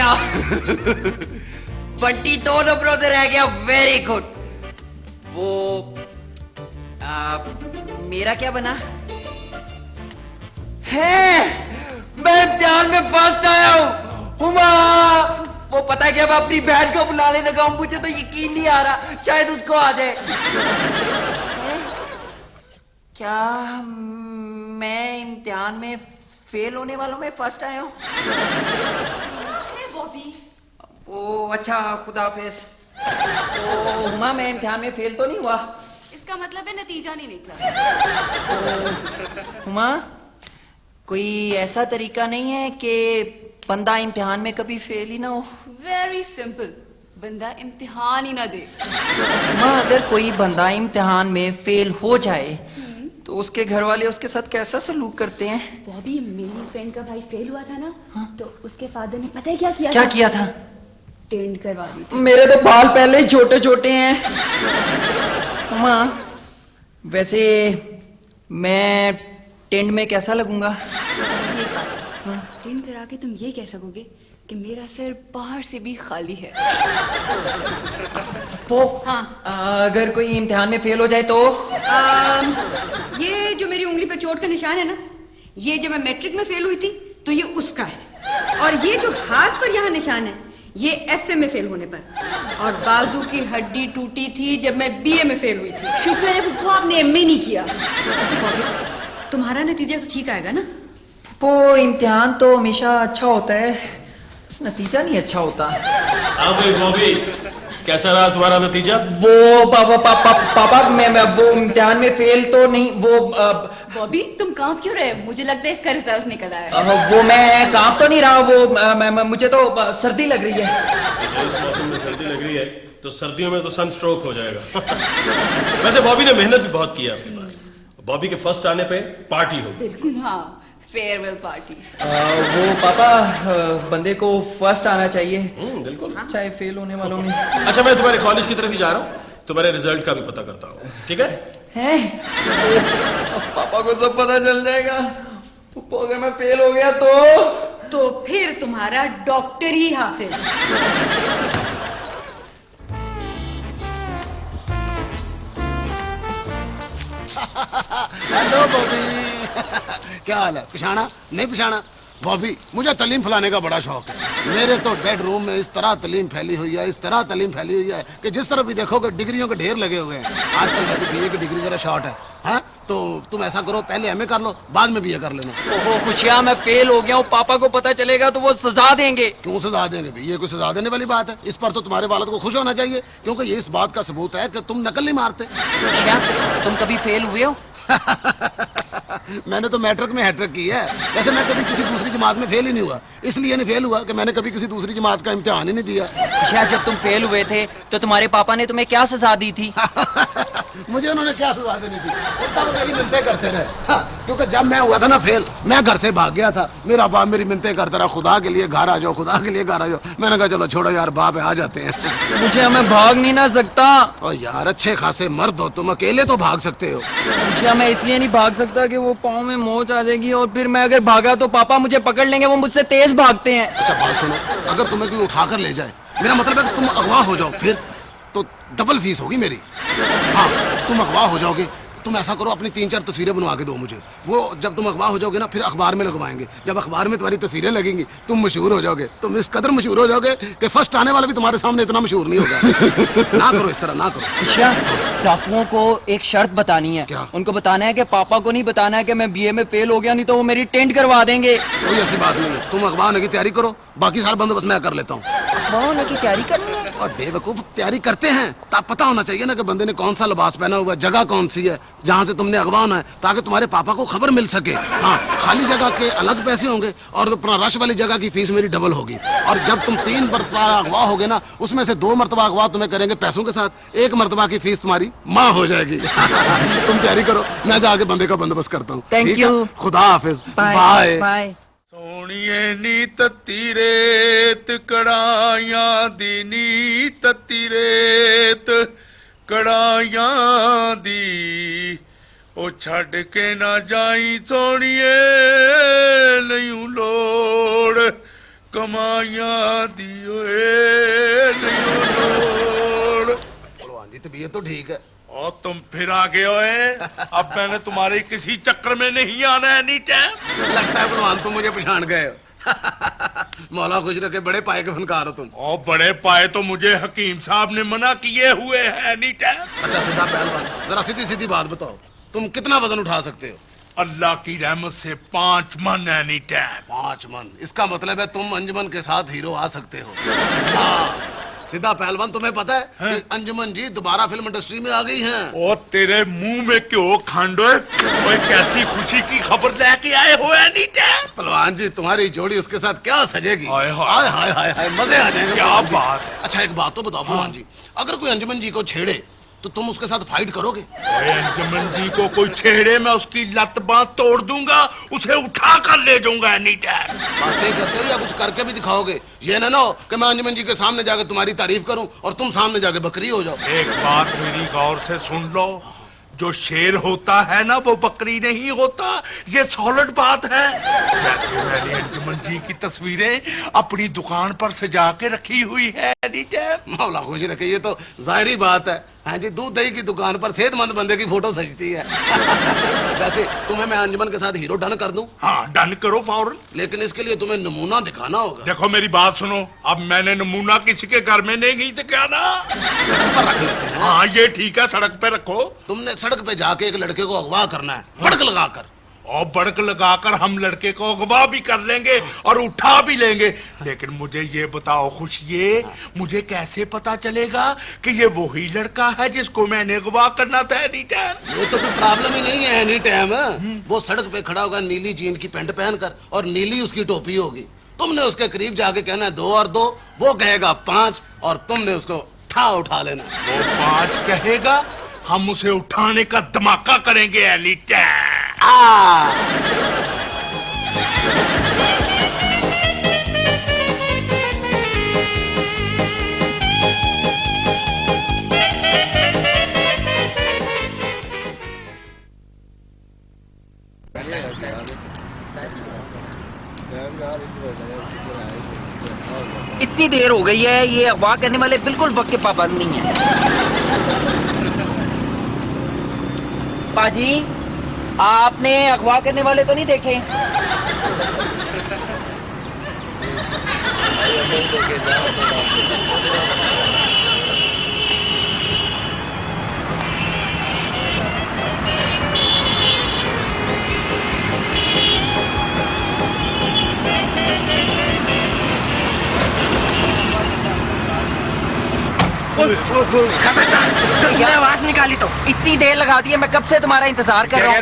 गया। बंटी 2 नंबरों से रह गया। Very good. वो मेरा क्या बना है? मैं इम्तिहान में फर्स्ट आया हूँ। हुमा, वो पता है क्या, मैं अपनी बहन को बुलाने लगा हूँ। मुझे तो यकीन नहीं आ रहा, शायद उसको आ जाए। क्या मैं इम्तिहान में फेल होने वालों में फर्स्ट आया हूँ? बॉबी, ओ अच्छा, खुदा हाफिज। ओ हुमा, मैं इम्तिहान में फेल तो नहीं हुआ? इसका मतलब है नतीजा नहीं निकला। हुमा, कोई ऐसा तरीका नहीं है कि बंदा इम्तिहान में कभी फेल ही ना हो? वेरी सिंपल, बंदा इम्तिहान ही ना दे। हुमा, अगर कोई बंदा इम्तिहान में फेल हो जाए तो उसके घर वाले उसके साथ कैसा सलूक करते हैं? बॉबी, मेरी फ्रेंड का भाई फेल हुआ था ना, तो उसके फादर ने पता है क्या किया? क्या किया था? टेंट करवा दी थी। मेरे तो बाल पहले ही छोटे छोटे हैं। हुमा, वैसे मैं टेंट में कैसा लगूंगा? टेंट करा के तुम ये कह सकोगे कि मेरा सर बाहर से भी खाली है। वो हाँ, अगर कोई इम्तिहान में फेल हो जाए तो? ये जो मेरी उंगली पर चोट का निशान है ना, ये जब मैं मैट्रिक में फेल हुई थी तो ये उसका है। और ये जो हाथ पर यहाँ निशान है, ये एफए में फेल होने पर। और बाजू की हड्डी टूटी थी जब मैं बीए में फेल हुई थी। शुक्र है पुप्पू आपने एमए नहीं किया। तुम्हारा नतीजा तो ठीक आएगा ना? वो इम्तिहान तो हमेशा अच्छा होता है, बस नतीजा नहीं अच्छा होता। बॉबी, कैसा रहा तुम्हारा नतीजा? वो पापा मैं वो इम्तिहान में फेल तो नहीं। वो बॉबी, तुम कांप क्यों रहे? मुझे लगता है इसका रिजल्ट निकल आया। वो मैं कांप तो नहीं रहा। वो मुझे तो सर्दी लग रही है। इस मौसम में सर्दी लग रही है तो सर्दियों में तो सन स्ट्रोक हो जाएगा। वैसे बॉबी ने मेहनत भी बहुत की है आपके पास। बॉबी के फर्स्ट आने पे पार्टी होगी। बिल्कुल, हाँ, फेयरवेल पार्टी। वो पापा, बंदे को फर्स्ट आना चाहिए, बिल्कुल, चाहे फेल होने वालों में। अच्छा, मैं तुम्हारे कॉलेज की तरफ ही जा रहा हूँ, तुम्हारे रिजल्ट का भी पता करता हूँ, ठीक है? पापा को सब पता चल जाएगा। पप्पू, अगर मैं फेल हो गया तो फिर तुम्हारा डॉक्टर ही हाफिज। हेलो बॉबी। क्या हाल है? पिछाना नहीं पिछाना? बॉबी, मुझे तलीम फैलाने का बड़ा शौक है। मेरे तो बेडरूम में इस तरह तलीम फैली हुई है, इस तरह तलीम फैली हुई है कि जिस तरह भी देखोगे डिग्रियों के ढेर लगे हुए हैं। आजकल वैसे बीए की डिग्री जरा शॉर्ट है। हाँ, तो तुम ऐसा करो, पहले एमए कर लो, बाद में बीए कर लेना। वो खुशियाँ, मैं फेल हो गया हूँ, पापा को पता चलेगा तो वो सजा देंगे। क्यों सजा देंगे भाई? ये कोई सजा देने वाली बात है? इस पर तो तुम्हारे वालिद को खुश होना चाहिए, क्योंकि ये इस बात का सबूत है कि तुम नकल नहीं मारते। खुशियाँ, तुम कभी फेल हुए हो? मैंने तो मैट्रिक में हैट्रिक की है। वैसे मैं कभी किसी दूसरी जमात में फेल ही नहीं हुआ। इसलिए नहीं फेल हुआ कि मैंने कभी किसी दूसरी जमात का इम्तिहान ही नहीं दिया। शायद जब तुम फेल हुए थे तो तुम्हारे पापा ने तुम्हें क्या सजा दी थी? मुझे उन्होंने क्या सजा देनी थी? तब मेरी मिन्नतें करते रहे। हाँ, क्योंकि जब मैं हुआ था ना फेल, मैं घर से भाग गया था। मेरा बाप मेरी मिन्नतें करता रहा, खुदा के लिए घर आ जाओ, खुदा के लिए घर आ जाओ। मैंने कहा चलो छोड़ो यार, बाप है, आ जाते हैं। मुझे, मैं भाग नहीं ना सकता। और यार, अच्छे खासे मर्द हो तुम, अकेले तो भाग सकते हो। मुझे, मैं इसलिए नहीं भाग सकता कि वो पाँव में मोच आ जाएगी और फिर मैं अगर भागा तो पापा मुझे पकड़ लेंगे। वो मुझसे तेज भागते हैं। अच्छा बात सुनो, अगर तुम्हें कोई उठाकर ले जाए, मेरा मतलब है कि तुम अगवा हो जाओ, फिर तो डबल फीस होगी मेरी। हाँ, तुम अगवा हो जाओगे, तुम ऐसा करो, अपनी 3-4 तस्वीरें बनवा के दो मुझे। वो जब तुम अगवा हो जाओगे ना, फिर अखबार में लगवाएंगे। जब अखबार में तुम्हारी तस्वीरें लगेंगी, तुम मशहूर हो जाओगे। तुम इस कदर मशहूर हो जाओगे कि फर्स्ट आने वाला भी तुम्हारे सामने इतना मशहूर नहीं होगा। ना करो इस तरह, ना करो। अच्छा, डाकुओं को एक शर्त बतानी है। क्या? उनको बताना है कि पापा को नहीं बताना है कि मैं बीए में फेल हो गया, नहीं तो वो मेरी टेंट करवा देंगे। कोई ऐसी बात नहीं है। तुम अगवा होने की तैयारी करो, बाकी सारा बंदोबस्त मैं कर लेता हूँ। अखबार होने की तैयारी करनी है? और बेवकूफ, तैयारी करते हैं तब पता होना चाहिए ना कि बंदे ने कौन सा लिबास पहना हुआ है, जगह कौन सी है जहाँ से तुमने अगवा होना है, ताकि तुम्हारे पापा को खबर मिल सके। हाँ, खाली जगह के अलग पैसे होंगे और अपना रश वाली जगह की फीस मेरी डबल होगी। और जब तुम 3 मरतबा अगवा होगे ना, उसमें से 2 मरतबा अगवा तुम्हें करेंगे पैसों के साथ, 1 मरतबा की फीस तुम्हारी माँ हो जाएगी। तुम तैयारी करो, मैं जाके बंदे का बंदोबस्त करता हूँ। Thank you. खुदा हाफिज, बाय। बाय। सोनिए नी तत्ती रेत कड़ाइयां दी, नी तत्ती रेत कड़ाइयां दी, ओ छड़ के ना जाई सोनिए नहीं लोड़ कमाइयां दियो ए नहीं लोड़। पहलवान जी तबीयत तो ठीक है। और तुम फिर आ गए हो। अब मैंने तुम्हारे किसी चक्कर में नहीं आना है एनी टाइम। लगता है पहलवान तुम मुझे पहचान गए हो। मौला खुश रखे, बड़े पाए के फनकार हो तुम। और बड़े पाए तो मुझे हकीम साहब ने मना किए हुए हैं एनी टाइम। अच्छा सीधा पहलवान, जरा सीधी सीधी बात बताओ, तुम कितना वजन उठा सकते हो? अल्लाह की रहमत से 5 मन एनी टाइम। 5 मन, इसका मतलब है तुम अंजुमन के साथ हीरो आ सकते हो। हाँ, सीधा पहलवान तुम्हें पता है कि अंजुमन जी दोबारा फिल्म इंडस्ट्री में आ गई हैं। और तेरे मुंह में क्यों खांडो? ओए कैसी खुशी की खबर लेके आए हो एनी टाइम। पहलवान जी तुम्हारी जोड़ी उसके साथ क्या सजेगी? हाय हाय। हाय हाय हाय हाय, मजे आ जाएंगे। क्या पहलवान जी। बात है। अच्छा एक बात तो बताओ पहलवान जी, अगर कोई अंजुमन जी को छेड़े तो तुम उसके साथ फाइट करोगे? ओए अंजुमन जी को कोई छेड़े मैं उसकी लत बांध तोड़ दूंगा, उसे उठा कर ले जाऊंगा एनी टाइम। बातें करते हो या कुछ करके भी दिखाओगे? ये ना हो कि मैं अंजुमन जी के सामने जाके तुम्हारी तारीफ करूं और तुम सामने जाके बकरी हो जाओ। एक बात मेरी गौर से सुन लो, जो शेर होता है ना वो बकरी नहीं होता, ये सॉलिड बात है। वैसे मैंने अंजुमन जी की तस्वीरें अपनी दुकान पर सजा के रखी हुई है एनी टाइम। मौला खुश रखे, ये तो जाहिर बात है। हाँ जी, दूध दही की दुकान पर सेहतमंद बंदे की फोटो सजती है। वैसे तुम्हें मैं अंजुमन के साथ हीरो डन कर दूं, हाँ डन करो फौरन। लेकिन इसके लिए तुम्हें नमूना दिखाना होगा। देखो मेरी बात सुनो, अब मैंने नमूना किसी के घर में नहीं दिखाना। सड़क पर रख लेते हैं। हाँ ये ठीक है, सड़क पे रखो। तुमने सड़क पे जाके एक लड़के को अगवा करना है, भड़क लगाकर। और बड़क लगाकर हम लड़के को अगवा भी कर लेंगे और उठा भी लेंगे। लेकिन मुझे ये बताओ खुशिये, मुझे कैसे पता चलेगा कि ये वही लड़का है जिसको मैंने अगवा करना था एनी टाइम? ये तो कोई प्रॉब्लम ही नहीं है एनी टाइम। वो सड़क पे खड़ा होगा नीली जीन की पैंट पहनकर और नीली उसकी टोपी होगी। तुमने उसके करीब जाके कहना है 2 और 2, वो कहेगा 5 और तुमने उसको उठा लेना। वो 5 कहेगा, हम उसे उठाने का धमाका करेंगे एनी टाइम। इतनी देर हो गई है, ये अगवा करने वाले बिल्कुल वक्त के पाबंद नहीं है। पाजी, आपने अगवा करने वाले तो नहीं देखे? तुमने आवाज निकाली तो इतनी देर लगा दी है, मैं कब से तुम्हारा इंतजार कर रहा हूँ।